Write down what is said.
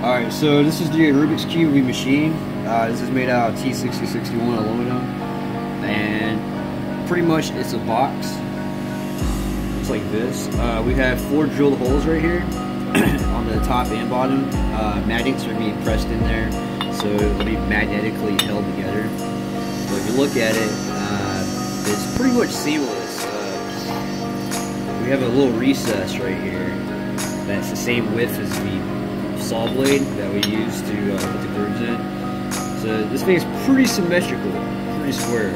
Alright, so this is the Rubik's Cube we machined. This is made out of T6061 aluminum, and pretty much it's a box. It's like this. We have 4 drilled holes right here on the top and bottom. Magnets are being pressed in there, so it'll be magnetically held together. So if you look at it, it's pretty much seamless. We have a little recess right here that's the same width as the saw blade that we use to put the grooves in. So this thing is pretty symmetrical, pretty square.